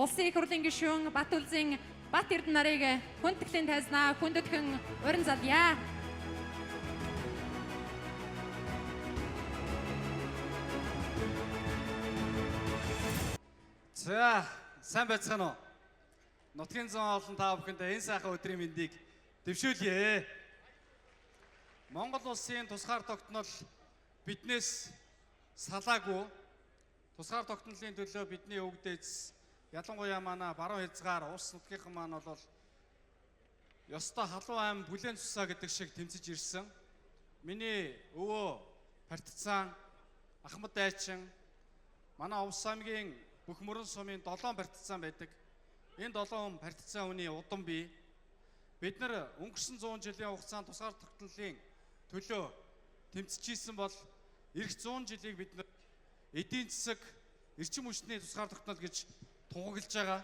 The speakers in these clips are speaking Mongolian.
улсын их хурлын гишүүн Бат улсын Бат Эрдэнэ нарыг хүндэтгэлийн тайзнаа хүндэтгэн урин залъя. За, сайн байцгаана уу? Нутгийн зам олон та бүхэндээ энэ сайхан өдрийн мэндийг дэвшүүлье. Монгол улсын тусгаар тогтнол биднээс салаагүй. Тусгаар тогтнолын төлөө бидний өвгдөөс ялангуяа манай баруун хязгаар улс нутгийнхан маань бол ёстой халуун аймаг бүлээн цусаа гэдэг шиг тэмцэж ирсэн. Миний өвөө партизан Ахмад Дайчин манай Увс аймгийн бүх мөрөн сумын 7 партизан байдаг. Энэ 7 партизан хүний удам бий. Бид нар өнгөрсөн 100 жилийн хугацаанд тусгаар тогтнолын төлөө тэмцэжсэн бол эх 100 жилийг бид нар эдийн засаг эрчим хүчний тусгаар тогтнол гэж тунгаглаж байгаа.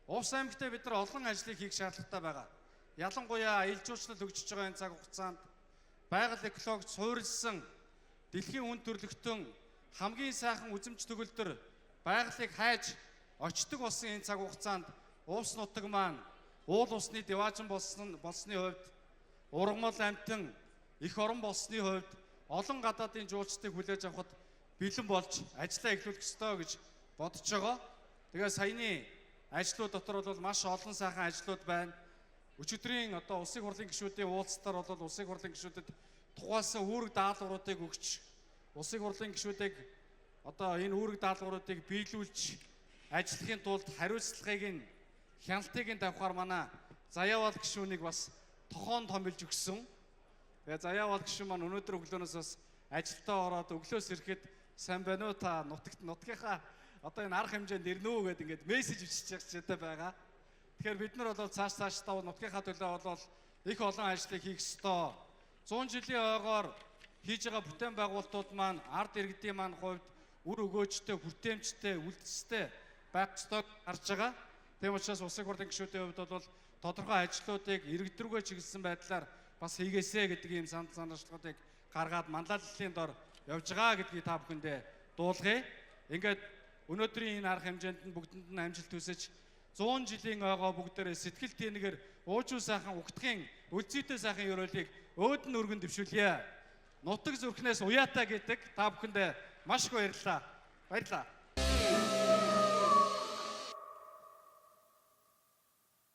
Увс аймагтаа бид нар олон ажлыг хийх шаардлагатай байгаа. Ялангуяа ил жуулчлал өгчөж байгаа энэ цаг хугацаанд байгаль экологч суурилсан дэлхийн үн төрлөختөн хамгийн сайхан үзэмж төгөлдөр байгалыг хайж очдог болсон энэ цаг хугацаанд улс нутаг маань уул усны деважин болсны хувьд ургамал амтан их орон болсны хувьд олон гадаадын жуулчдыг хүлээж авахд бэлэн болж ажиллаа эхлүүлэх ёстой гэж бодож байгаа. Тэгээ саяны ажлууд дотор бол маш олон сайхан ажлууд байна. Өчигдрийн улсын хурлын гишүүдийн уулзалтаар бол улсын хурлын гишүүдэд тухайлсан үүрэг даалгавруудыг өгч улсын хурлын гишүүдийг энэ үүрэг даалгавруудыг биелүүлж ажиллахын тулд хариуцлагыг нь хяналтыг нь тавихаар манай Заяавал гишүүнийг бас тохоон томилж өгсөн. Тэгээ Заяавал гишүүн маань өнөөдөр өглөөнөөс бас ажилдаа ороод өглөөс ирэхэд сайн байна уу та нутгийнхаа энэ арга хэмжээнд ирнэ үү гэдэг ингээд мессеж бичиж чадчихтай байгаа. Тэгэхээр бид нар бол цааш нутгийнхаа төлөө бол их олон ажлыг хийх ёстой. 100 жилийн ойгоор хийж байгаа бүтээн байгуулалтууд маань ард иргэдийн маань хувьд үр өгөөжтэй, хүртээмжтэй, үлдэстэй байх ёстойг харж байгаа. Тийм учраас улсын хурлын гишүүдийн хувьд бол тодорхой ажлуудыг иргэд рүүгээ чиглэсэн байдлаар бас хийгээсэй гэдэг ийм саналчлагуудыг гаргаад манлайллын дор явж байгаа гэдгийг та бүхэндээ дуулгая. Ингээд өнөөдрийн энэ арга хэмжээнд нь бүгдэнд нь амжилт хүсэж 100 жилийн ойгоо бүгдээрээ сэтгэл тэнэгээр уужуу сайхан угтахын үлзийтэй сайхан ёроолыг өөд нь өргөн дэвшүүлье. Нутаг зүрхнээс уяатаа гэдэг та бүхэндээ маш их баярлалаа. Баярлалаа.